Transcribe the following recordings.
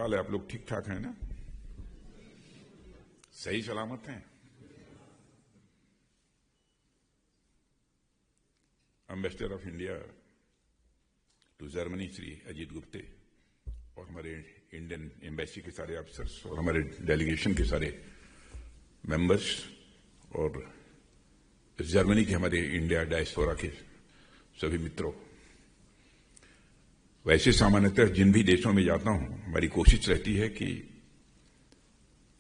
हाल है? आप लोग ठीक ठाक हैं ना? सही सलामत हैं? Ambassador of India to Germany Shri Ajit Gupte और हमारे इंडियन एम्बेसी के सारे अफसर्स और हमारे डेलीगेशन के सारे मेंबर्स और जर्मनी के हमारे इंडिया डायस्पोरा के सभी मित्रों, वैसे सामान्यतः जिन भी देशों में जाता हूं हमारी कोशिश रहती है कि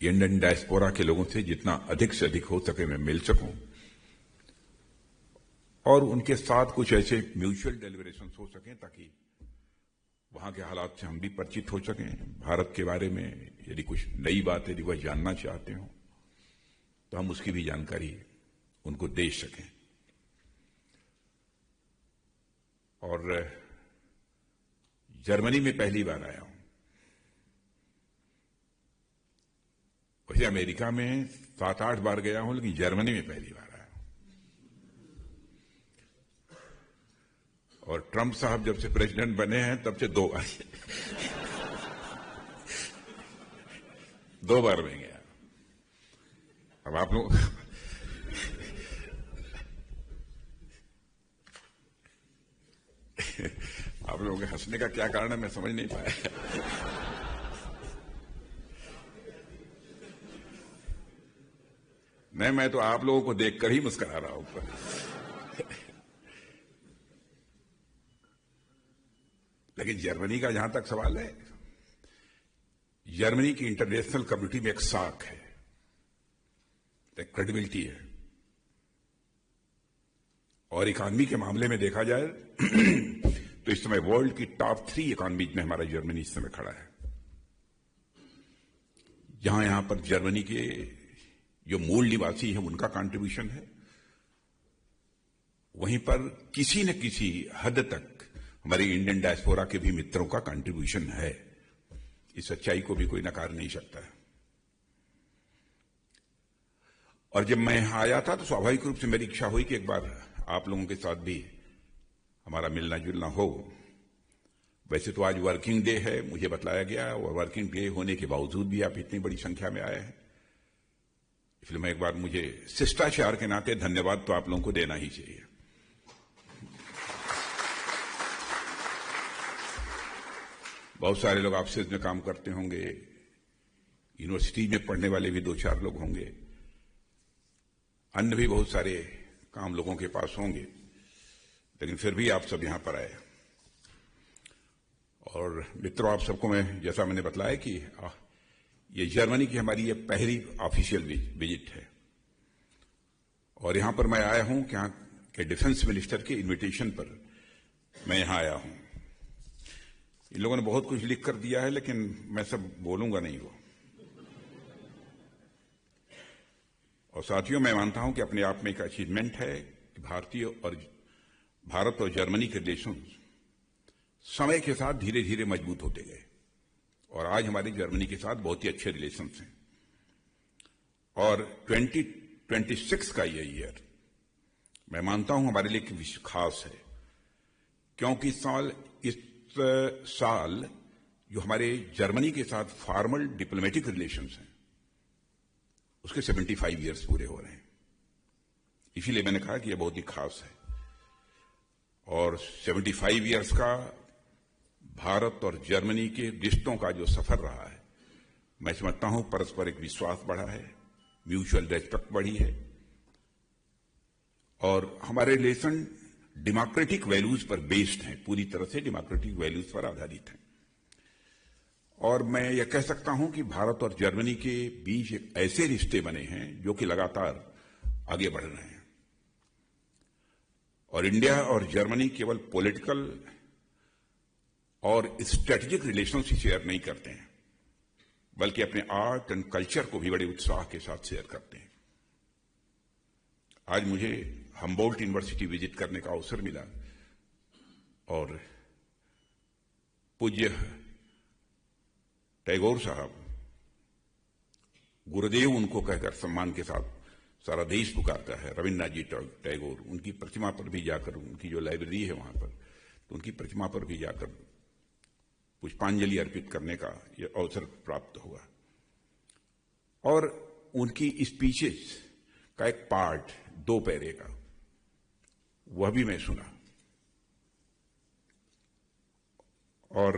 इंडियन डायस्पोरा के लोगों से जितना अधिक से अधिक हो सके मैं मिल सकूं और उनके साथ कुछ ऐसे म्यूचुअल डेलिब्रेशन हो सकें ताकि वहां के हालात से हम भी परिचित हो सकें। भारत के बारे में यदि कुछ नई बात यदि वह जानना चाहते हो तो हम उसकी भी जानकारी उनको दे सकें। और जर्मनी में पहली बार आया हूं। वैसे अमेरिका में 7-8 बार गया हूं, लेकिन जर्मनी में पहली बार आया हूं। और ट्रंप साहब जब से प्रेसिडेंट बने हैं तब से 2 बार 2 बार में गया। अब आप लोग आप लोगों के हंसने का क्या कारण है मैं समझ नहीं पाया। नहीं, मैं तो आप लोगों को देखकर ही मुस्कुरा रहा हूं। लेकिन जर्मनी का जहां तक सवाल है, जर्मनी की इंटरनेशनल कम्युनिटी में एक साख है, एक क्रेडिबिलिटी है। और इकॉनमी के मामले में देखा जाए तो इस समय वर्ल्ड की टॉप 3 इकॉनमीज में हमारा जर्मनी इस समय खड़ा है। जहां यहां पर जर्मनी के जो मूल निवासी हैं उनका कंट्रीब्यूशन है, वहीं पर किसी न किसी हद तक हमारे इंडियन डायस्पोरा के भी मित्रों का कंट्रीब्यूशन है। इस सच्चाई को भी कोई नकार नहीं सकता है। और जब मैं यहां आया था तो स्वाभाविक रूप से मेरी इच्छा हुई कि एक बार आप लोगों के साथ भी हमारा मिलना जुलना हो। वैसे तो आज वर्किंग डे है, मुझे बतलाया गया, और वर्किंग डे होने के बावजूद भी आप इतनी बड़ी संख्या में आए हैं, इसलिए मैं एक बार मुझे शिष्टाचार के नाते धन्यवाद तो आप लोगों को देना ही चाहिए। बहुत सारे लोग ऑफिस में काम करते होंगे, यूनिवर्सिटी में पढ़ने वाले भी 2-4 लोग होंगे, अन्य भी बहुत सारे काम लोगों के पास होंगे, लेकिन फिर भी आप सब यहां पर आए। और मित्रों, आप सबको मैं जैसा मैंने बतलाया कि ये जर्मनी की हमारी ये पहली ऑफिशियल विजिट है। और यहां पर मैं आया हूं कि यहां के डिफेंस मिनिस्टर के इनविटेशन पर मैं यहां आया हूं। इन लोगों ने बहुत कुछ लिख कर दिया है, लेकिन मैं सब बोलूंगा नहीं वो। और साथियों, मैं मानता हूं कि अपने आप में एक अचीवमेंट है कि भारत और जर्मनी के रिलेशन समय के साथ धीरे धीरे मजबूत होते गए और आज हमारे जर्मनी के साथ बहुत ही अच्छे रिलेशंस हैं। और 2026 का ये ईयर मैं मानता हूं हमारे लिए खास है, क्योंकि इस साल जो हमारे जर्मनी के साथ फॉर्मल डिप्लोमेटिक रिलेशंस हैं उसके 75 इयर्स पूरे हो रहे हैं। इसीलिए मैंने कहा कि यह बहुत ही खास है। और 75 इयर्स का भारत और जर्मनी के रिश्तों का जो सफर रहा है, मैं समझता हूं परस्पर एक विश्वास बढ़ा है, म्यूचुअल रेस्पेक्ट बढ़ी है और हमारे रिलेशन डेमोक्रेटिक वैल्यूज पर बेस्ड हैं, पूरी तरह से डेमोक्रेटिक वैल्यूज पर आधारित हैं। और मैं यह कह सकता हूं कि भारत और जर्मनी के बीच एक ऐसे रिश्ते बने हैं जो कि लगातार आगे बढ़ रहे हैं। और इंडिया और जर्मनी केवल पॉलिटिकल और स्ट्रेटेजिक रिलेशंस ही शेयर नहीं करते हैं, बल्कि अपने आर्ट एंड कल्चर को भी बड़े उत्साह के साथ शेयर करते हैं। आज मुझे हम्बोल्ट यूनिवर्सिटी विजिट करने का अवसर मिला और पूज्य टैगोर साहब, गुरुदेव उनको कहकर सम्मान के साथ सारा देश पुकारता है, रविन्द्रनाथ जी टैगोर, उनकी प्रतिमा पर भी जाकर, उनकी जो लाइब्रेरी है वहां पर, तो उनकी प्रतिमा पर भी जाकर पुष्पांजलि अर्पित करने का यह अवसर प्राप्त हुआ। और उनकी स्पीचेस का एक पार्ट 2 पैरे का, वह भी मैं सुना और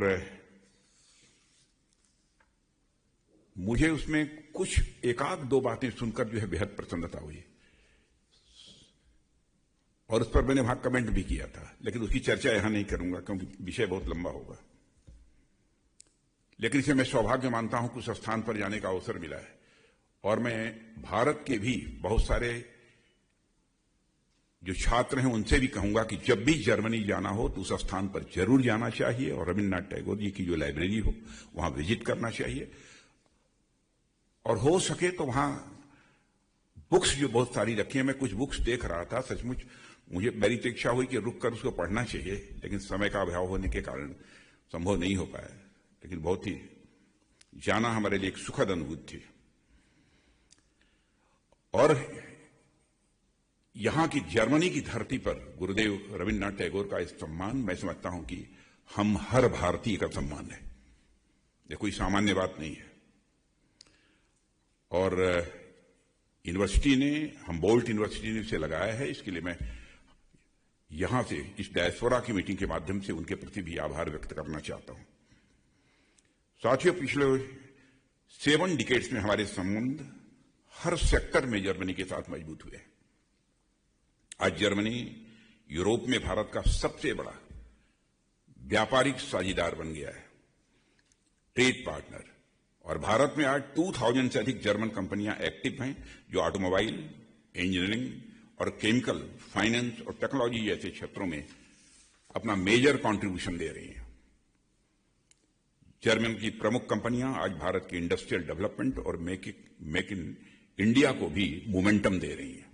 मुझे उसमें कुछ एकाध 2 बातें सुनकर जो है बेहद प्रसन्नता हुई और उस पर मैंने वहां कमेंट भी किया था, लेकिन उसकी चर्चा यहां नहीं करूंगा क्योंकि विषय बहुत लंबा होगा। लेकिन इसे मैं सौभाग्य मानता हूं कि उस स्थान पर जाने का अवसर मिला है और मैं भारत के भी बहुत सारे जो छात्र हैं उनसे भी कहूंगा कि जब भी जर्मनी जाना हो तो उस स्थान पर जरूर जाना चाहिए और रविन्द्रनाथ टैगोर जी की जो लाइब्रेरी हो वहां विजिट करना चाहिए और हो सके तो वहां बुक्स जो बहुत सारी रखी हैं, मैं कुछ बुक्स देख रहा था, सचमुच मुझे मेरी तो इच्छा हुई कि रुक कर उसको पढ़ना चाहिए, लेकिन समय का अभाव होने के कारण संभव नहीं हो पाया। लेकिन बहुत ही जाना हमारे लिए एक सुखद अनुभूति थी। और यहां की जर्मनी की धरती पर गुरुदेव रविन्द्रनाथ टैगोर का इस सम्मान मैं समझता हूं कि हम हर भारतीय का सम्मान है, ये कोई सामान्य बात नहीं है। और यूनिवर्सिटी ने, हमबोल्ट यूनिवर्सिटी ने इसे लगाया है, इसके लिए मैं यहां से इस डायस्पोरा की मीटिंग के माध्यम से उनके प्रति भी आभार व्यक्त करना चाहता हूं। साथियों, पिछले 7 डिकेड्स में हमारे संबंध हर सेक्टर में जर्मनी के साथ मजबूत हुए हैं। आज जर्मनी यूरोप में भारत का सबसे बड़ा व्यापारिक साझेदार बन गया है, ट्रेड पार्टनर। और भारत में आज 2000 से अधिक जर्मन कंपनियां एक्टिव हैं जो ऑटोमोबाइल, इंजीनियरिंग और केमिकल, फाइनेंस और टेक्नोलॉजी जैसे क्षेत्रों में अपना मेजर कंट्रीब्यूशन दे रही हैं। जर्मन की प्रमुख कंपनियां आज भारत की इंडस्ट्रियल डेवलपमेंट और मेक इन इंडिया को भी मोमेंटम दे रही हैं।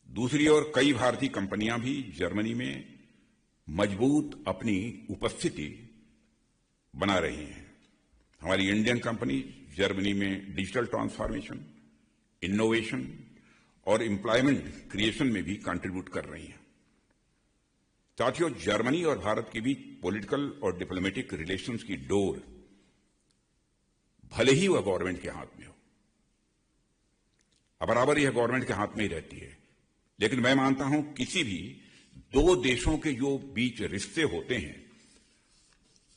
दूसरी ओर कई भारतीय कंपनियां भी जर्मनी में मजबूत अपनी उपस्थिति बना रही हैं। हमारी इंडियन कंपनी जर्मनी में डिजिटल ट्रांसफॉर्मेशन, इनोवेशन और एम्प्लॉयमेंट क्रिएशन में भी कंट्रीब्यूट कर रही हैं। साथियों, जर्मनी और भारत के बीच पॉलिटिकल और डिप्लोमेटिक रिलेशंस की डोर भले ही वह गवर्नमेंट के हाथ में हो, बराबर यह गवर्नमेंट के हाथ में ही रहती है, लेकिन मैं मानता हूं किसी भी 2 देशों के जो बीच रिश्ते होते हैं,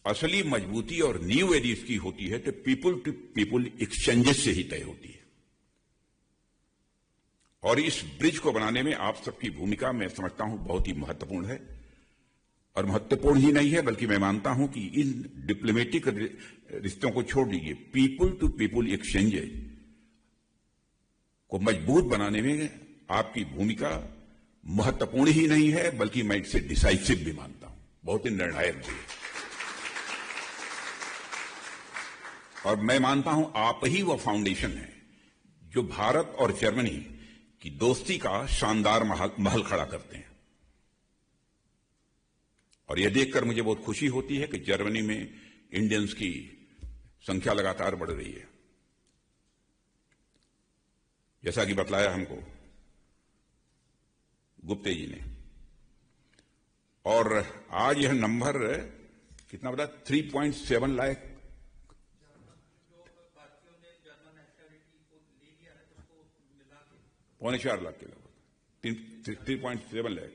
असली मजबूती और नींव यदि इसकी होती है तो पीपुल टू पीपुल एक्सचेंजेस से ही तय होती है। और इस ब्रिज को बनाने में आप सबकी भूमिका मैं समझता हूं बहुत ही महत्वपूर्ण है। और महत्वपूर्ण ही नहीं है बल्कि मैं मानता हूं कि इन डिप्लोमेटिक रिश्तों को छोड़ दीजिए, पीपुल टू पीपुल एक्सचेंजेस को मजबूत बनाने में आपकी भूमिका महत्वपूर्ण ही नहीं है बल्कि मैं इसे डिसाइसिव भी मानता हूं, बहुत ही निर्णायक भी। और मैं मानता हूं आप ही वह फाउंडेशन है जो भारत और जर्मनी की दोस्ती का शानदार महल खड़ा करते हैं। और यह देखकर मुझे बहुत खुशी होती है कि जर्मनी में इंडियंस की संख्या लगातार बढ़ रही है, जैसा कि बतलाया हमको गुप्ते जी ने। और आज यह नंबर कितना बता, 3.7 लाख 4.25 लाख के लगभग 3.7 लाख।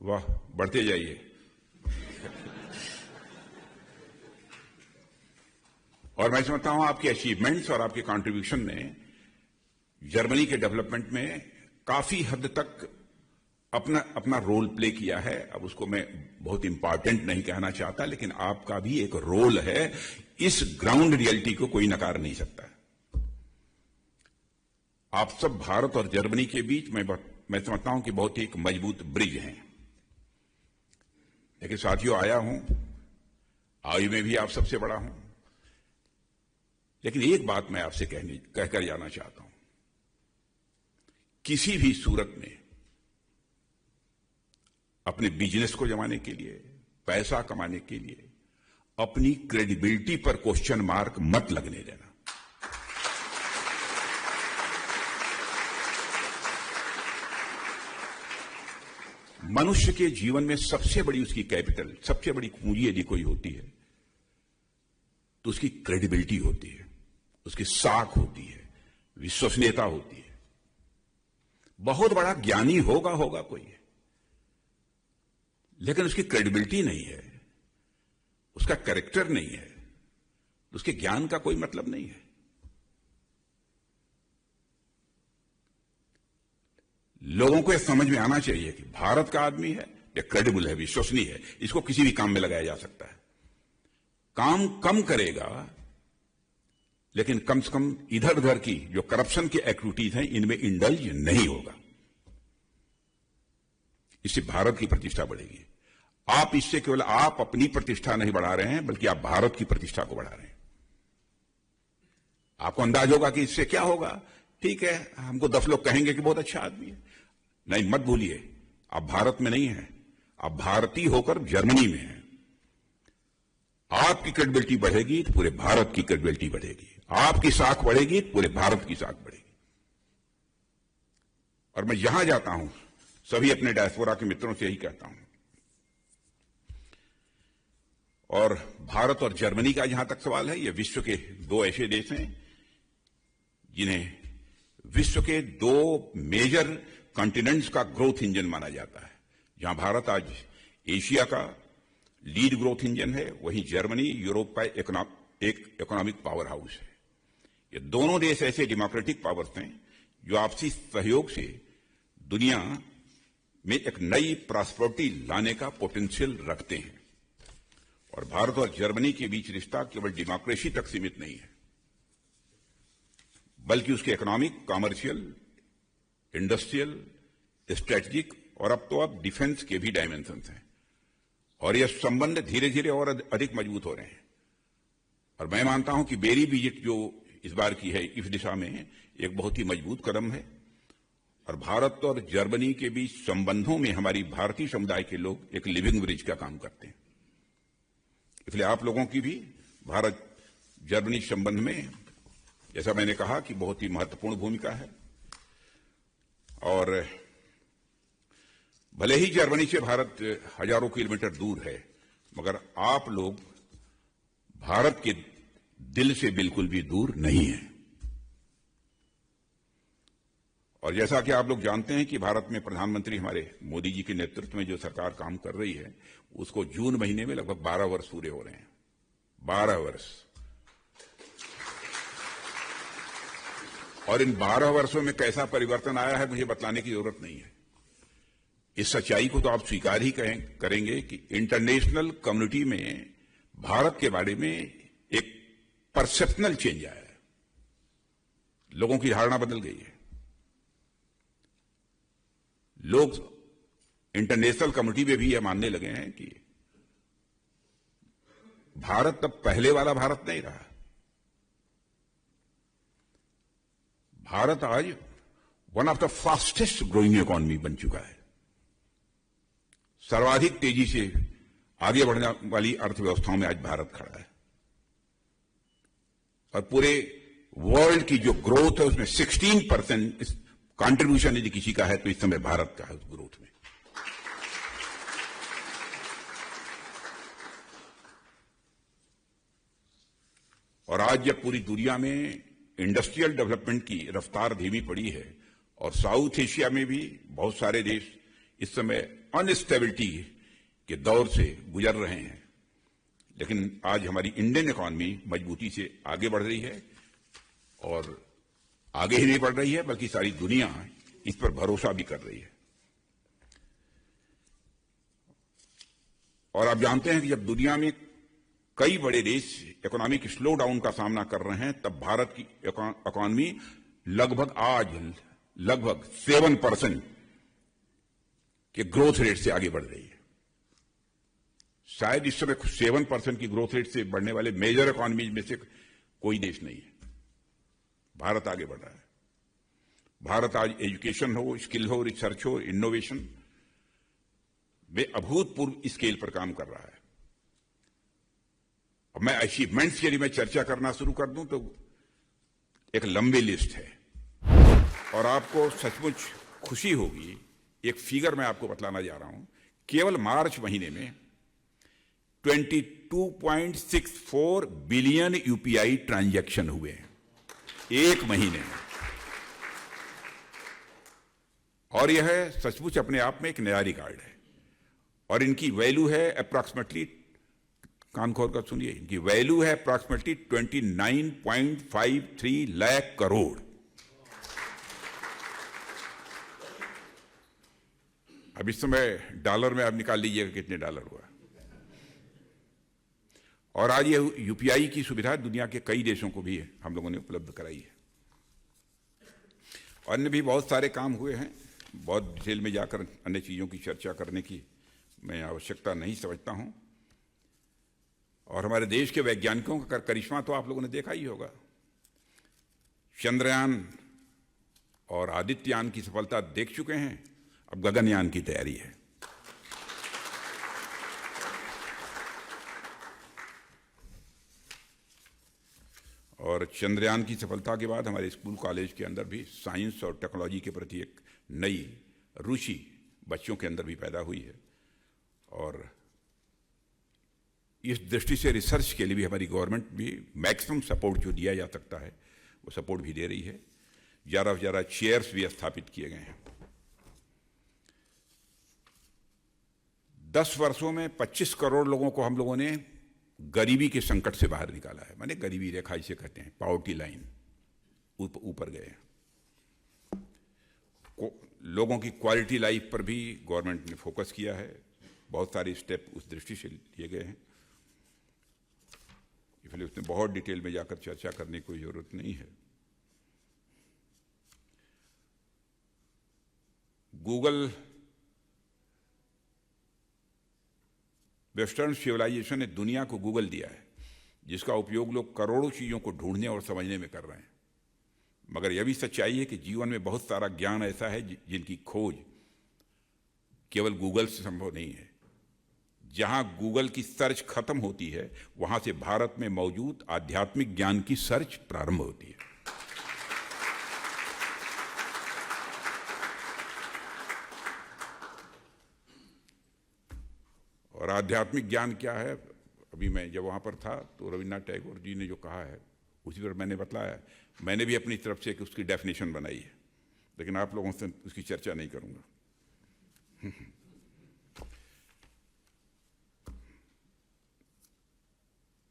वाह, बढ़ते जाइए। और मैं समझता हूं आपकी अचीवमेंट्स और आपके कंट्रीब्यूशन ने जर्मनी के डेवलपमेंट में काफी हद तक अपना रोल प्ले किया है। अब उसको मैं बहुत इंपॉर्टेंट नहीं कहना चाहता, लेकिन आपका भी एक रोल है, इस ग्राउंड रियलिटी को कोई नकार नहीं सकता। आप सब भारत और जर्मनी के बीच मैं समझता हूं कि बहुत ही एक मजबूत ब्रिज है। लेकिन साथियों, आया हूं, आयु में भी आप सबसे बड़ा हूं, लेकिन एक बात मैं आपसे कहकर जाना चाहता हूं, किसी भी सूरत में अपने बिजनेस को जमाने के लिए, पैसा कमाने के लिए अपनी क्रेडिबिलिटी पर क्वेश्चन मार्क मत लगने देना। मनुष्य के जीवन में सबसे बड़ी उसकी कैपिटल, सबसे बड़ी पूंजी यदि कोई होती है तो उसकी क्रेडिबिलिटी होती है, उसकी साख होती है, विश्वसनीयता होती है। बहुत बड़ा ज्ञानी होगा कोई, लेकिन उसकी क्रेडिबिलिटी नहीं है, उसका कैरेक्टर नहीं है, उसके ज्ञान का कोई मतलब नहीं है। लोगों को यह समझ में आना चाहिए कि भारत का आदमी है या क्रेडिबल है, विश्वसनीय है, इसको किसी भी काम में लगाया जा सकता है। काम कम करेगा, लेकिन कम से कम इधर उधर की जो करप्शन की एक्टिविटीज हैं इनमें इंडल्ज नहीं होगा। इससे भारत की प्रतिष्ठा बढ़ेगी। आप इससे केवल आप अपनी प्रतिष्ठा नहीं बढ़ा रहे हैं, बल्कि आप भारत की प्रतिष्ठा को बढ़ा रहे हैं। आपको अंदाज होगा कि इससे क्या होगा। ठीक है, हमको 10 लोग कहेंगे कि बहुत अच्छा आदमी है। नहीं, मत भूलिए, आप भारत में नहीं हैं, आप भारतीय होकर जर्मनी में हैं। आपकी क्रेडिबिलिटी बढ़ेगी तो पूरे भारत की क्रेडिबिलिटी बढ़ेगी, आपकी साख बढ़ेगी तो पूरे भारत की साख बढ़ेगी। और मैं जहां जाता हूं सभी अपने डायस्पोरा के मित्रों से यही कहता हूं। और भारत और जर्मनी का जहां तक सवाल है, ये विश्व के 2 ऐसे देश हैं जिन्हें विश्व के 2 मेजर कॉन्टिनेंट्स का ग्रोथ इंजन माना जाता है। जहां भारत आज एशिया का लीड ग्रोथ इंजन है, वहीं जर्मनी यूरोप का एक इकोनॉमिक पावर हाउस है। ये दोनों देश ऐसे डेमोक्रेटिक पावर्स हैं जो आपसी सहयोग से दुनिया में एक नई प्रॉस्पेरिटी लाने का पोटेंशियल रखते हैं। और भारत और जर्मनी के बीच रिश्ता केवल डेमोक्रेसी तक सीमित नहीं है, बल्कि उसके इकोनॉमिक, कॉमर्शियल, इंडस्ट्रियल, स्ट्रेटेजिक और अब डिफेंस के भी डायमेंशंस हैं। और यह संबंध धीरे धीरे और अधिक मजबूत हो रहे हैं। और मैं मानता हूं कि बेरी विजिट जो इस बार की है, इस दिशा में एक बहुत ही मजबूत कदम है। और भारत और जर्मनी के बीच संबंधों में हमारी भारतीय समुदाय के लोग एक लिविंग ब्रिज का काम करते हैं। इसलिए आप लोगों की भी भारत जर्मनी संबंध में, जैसा मैंने कहा, कि बहुत ही महत्वपूर्ण भूमिका है। और भले ही जर्मनी से भारत हजारों किलोमीटर दूर है, मगर आप लोग भारत के दिल से बिल्कुल भी दूर नहीं हैं। और जैसा कि आप लोग जानते हैं कि भारत में प्रधानमंत्री हमारे मोदी जी के नेतृत्व में जो सरकार काम कर रही है, उसको जून महीने में लगभग 12 वर्ष पूरे हो रहे हैं। 12 वर्ष। और इन 12 वर्षों में कैसा परिवर्तन आया है मुझे बतलाने की जरूरत नहीं है। इस सच्चाई को तो आप स्वीकार ही करेंगे कि इंटरनेशनल कम्युनिटी में भारत के बारे में एक परसेप्शनल चेंज आया है। लोगों की धारणा बदल गई है। लोग इंटरनेशनल कम्युनिटी में भी यह मानने लगे हैं कि भारत अब पहले वाला भारत नहीं रहा। भारत आज one of the fastest growing economy बन चुका है। सर्वाधिक तेजी से आगे बढ़ने वाली अर्थव्यवस्थाओं में आज भारत खड़ा है। और पूरे वर्ल्ड की जो ग्रोथ है उसमें 16% कंट्रीब्यूशन यदि किसी का है तो इस समय भारत का है उस ग्रोथ में। और आज जब पूरी दुनिया में इंडस्ट्रियल डेवलपमेंट की रफ्तार धीमी पड़ी है और साउथ एशिया में भी बहुत सारे देश इस समय अनस्टेबिलिटी के दौर से गुजर रहे हैं, लेकिन आज हमारी इंडियन इकोनॉमी मजबूती से आगे बढ़ रही है। और आगे ही नहीं बढ़ रही है बल्कि सारी दुनिया इस पर भरोसा भी कर रही है। और आप जानते हैं कि जब दुनिया में कई बड़े देश इकोनॉमिक स्लो डाउन का सामना कर रहे हैं, तब भारत की इकोनॉमी लगभग 7% के ग्रोथ रेट से आगे बढ़ रही है। शायद इस समय 7% की ग्रोथ रेट से बढ़ने वाले मेजर इकोनॉमीज में से कोई देश नहीं है। भारत आगे बढ़ रहा है। भारत आज एजुकेशन हो, स्किल हो, रिसर्च हो, इनोवेशन में अभूतपूर्व स्केल पर काम कर रहा है। अब मैं अचीवमेंट्स के लिए मैं चर्चा करना शुरू कर दूं तो एक लंबी लिस्ट है और आपको सचमुच खुशी होगी एक फिगर मैं आपको बतलाना जा रहा हूं, केवल मार्च महीने में 22.64 बिलियन यूपीआई ट्रांजैक्शन हुए हैं एक महीने में। और यह सचमुच अपने आप में एक नया रिकॉर्ड है। और इनकी वैल्यू है अप्रॉक्सीमेटली, कान खोल कर सुनिए, इनकी वैल्यू है अप्रॉक्सीमेटली 29.53 लाख करोड़। अब इस समय डॉलर में आप निकाल लीजिएगा कितने डॉलर हुआ। और आज ये यूपीआई की सुविधा दुनिया के कई देशों को भी हम लोगों ने उपलब्ध कराई है। अन्य भी बहुत सारे काम हुए हैं, बहुत डिटेल में जाकर अन्य चीज़ों की चर्चा करने की मैं आवश्यकता नहीं समझता हूं। और हमारे देश के वैज्ञानिकों का करिश्मा तो आप लोगों ने देखा ही होगा। चंद्रयान और आदित्ययान की सफलता देख चुके हैं, अब गगनयान की तैयारी है। और चंद्रयान की सफलता के बाद हमारे स्कूल कॉलेज के अंदर भी साइंस और टेक्नोलॉजी के प्रति एक नई रुचि बच्चों के अंदर भी पैदा हुई है। और इस दृष्टि से रिसर्च के लिए भी हमारी गवर्नमेंट भी मैक्सिमम सपोर्ट जो दिया जा सकता है वो सपोर्ट भी दे रही है। ज़्यादा से ज़्यादा चेयर्स भी स्थापित किए गए हैं। 10 वर्षों में 25 करोड़ लोगों को हम लोगों ने गरीबी के संकट से बाहर निकाला है। माने गरीबी रेखा इसे कहते हैं, पॉवर्टी लाइन, ऊपर गए। लोगों की क्वालिटी लाइफ पर भी गवर्नमेंट ने फोकस किया है। बहुत सारे स्टेप उस दृष्टि से लिए गए हैं, इसलिए उसमें बहुत डिटेल में जाकर चर्चा करने की कोई जरूरत नहीं है। गूगल, वेस्टर्न सिविलाइजेशन ने दुनिया को गूगल दिया है, जिसका उपयोग लोग करोड़ों चीज़ों को ढूंढने और समझने में कर रहे हैं। मगर यह भी सच्चाई है कि जीवन में बहुत सारा ज्ञान ऐसा है जिनकी खोज केवल गूगल से संभव नहीं है। जहां गूगल की सर्च खत्म होती है, वहां से भारत में मौजूद आध्यात्मिक ज्ञान की सर्च प्रारंभ होती है। और आध्यात्मिक ज्ञान क्या है, अभी मैं जब वहाँ पर था तो रविन्द्रनाथ टैगोर जी ने जो कहा है उसी पर मैंने बतलाया। मैंने भी अपनी तरफ से उसकी डेफिनेशन बनाई है, लेकिन आप लोगों से उसकी चर्चा नहीं करूँगा।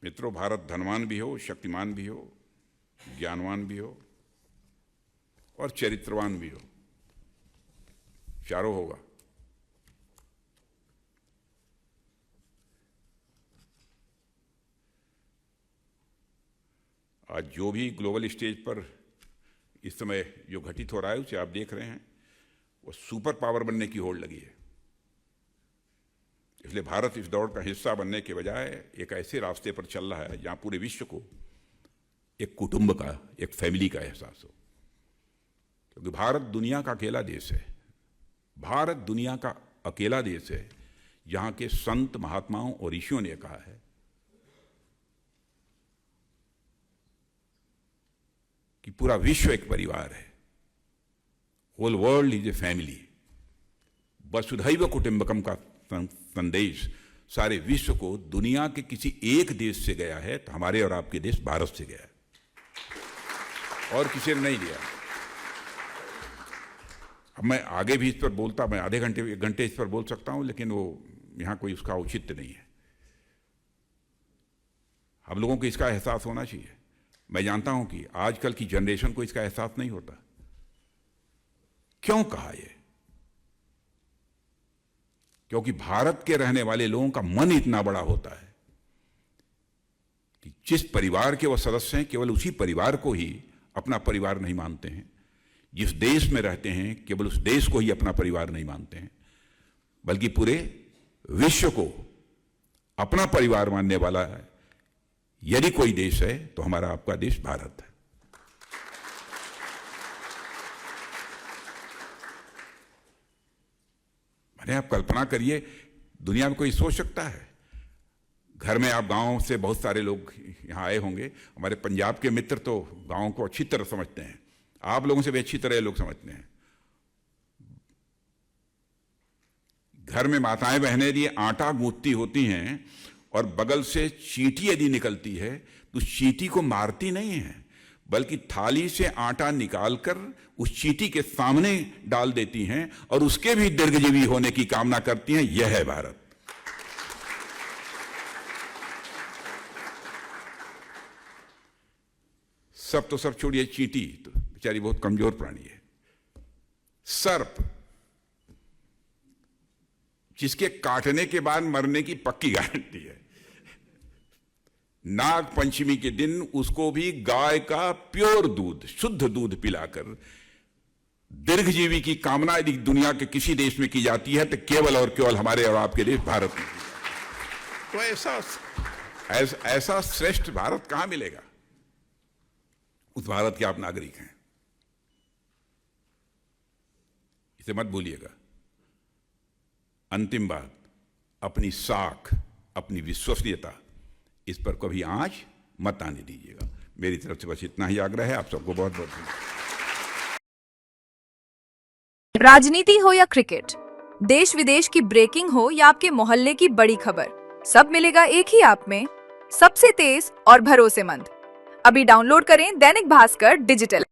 मित्रों, भारत धनवान भी हो, शक्तिमान भी हो, ज्ञानवान भी हो और चरित्रवान भी हो, चारों होगा। आज जो भी ग्लोबल स्टेज पर इस समय जो घटित हो रहा है उसे आप देख रहे हैं, वो सुपर पावर बनने की होड़ लगी है। इसलिए भारत इस दौड़ का हिस्सा बनने के बजाय एक ऐसे रास्ते पर चल रहा है जहां पूरे विश्व को एक कुटुंब का, एक फैमिली का एहसास हो। क्योंकि भारत दुनिया का अकेला देश है, भारत दुनिया का अकेला देश है जहां के संत, महात्माओं और ऋषियों ने कहा है कि पूरा विश्व एक परिवार है। Whole world is a family. वसुधैव कुटुंबकम का संदेश सारे विश्व को दुनिया के किसी एक देश से गया है, तो हमारे और आपके देश भारत से गया है, और किसी ने नहीं दिया। अब मैं आगे भी इस पर बोलता, मैं आधे घंटे, 1 घंटे इस पर बोल सकता हूं, लेकिन वो यहां कोई उसका औचित्य नहीं है। हम लोगों को इसका एहसास होना चाहिए। मैं जानता हूं कि आजकल की जनरेशन को इसका एहसास नहीं होता। क्यों कहा यह? क्योंकि भारत के रहने वाले लोगों का मन इतना बड़ा होता है कि जिस परिवार के वह सदस्य हैं, केवल उसी परिवार को ही अपना परिवार नहीं मानते हैं। जिस देश में रहते हैं, केवल उस देश को ही अपना परिवार नहीं मानते हैं, बल्कि पूरे विश्व को अपना परिवार मानने वाला है यदि कोई देश है तो हमारा आपका देश भारत है। मैंने, आप कल्पना करिए, दुनिया में कोई सोच सकता है? घर में आप गांव से बहुत सारे लोग यहां आए होंगे। हमारे पंजाब के मित्र तो गांव को अच्छी तरह समझते हैं, आप लोगों से भी अच्छी तरह लोग समझते हैं। घर में माताएं बहनें यदि आटा गूंथती होती हैं और बगल से चींटी यदि निकलती है तो चींटी को मारती नहीं है, बल्कि थाली से आटा निकालकर उस चींटी के सामने डाल देती हैं और उसके भी दीर्घजीवी होने की कामना करती हैं। यह है भारत। सब तो सब छोड़िए, चींटी तो बेचारी बहुत कमजोर प्राणी है। सर्प, जिसके काटने के बाद मरने की पक्की गारंटी है, नाग पंचमी के दिन उसको भी गाय का प्योर दूध, शुद्ध दूध पिलाकर दीर्घजीवी की कामना यदि दुनिया के किसी देश में की जाती है तो केवल और केवल हमारे और आपके देश भारत में की जाती है। तो ऐसा श्रेष्ठ भारत कहां मिलेगा? उस भारत के आप नागरिक हैं, इसे मत भूलिएगा। अंतिम बात, अपनी साख, अपनी विश्वसनीयता, इस पर कभी आंच मत आने दीजिएगा। मेरी तरफ से बस इतना ही आग्रह है। आप सबको बहुत बहुत धन्यवाद। राजनीति हो या क्रिकेट, देश विदेश की ब्रेकिंग हो या आपके मोहल्ले की बड़ी खबर, सब मिलेगा एक ही ऐप में, सबसे तेज और भरोसेमंद। अभी डाउनलोड करें दैनिक भास्कर डिजिटल।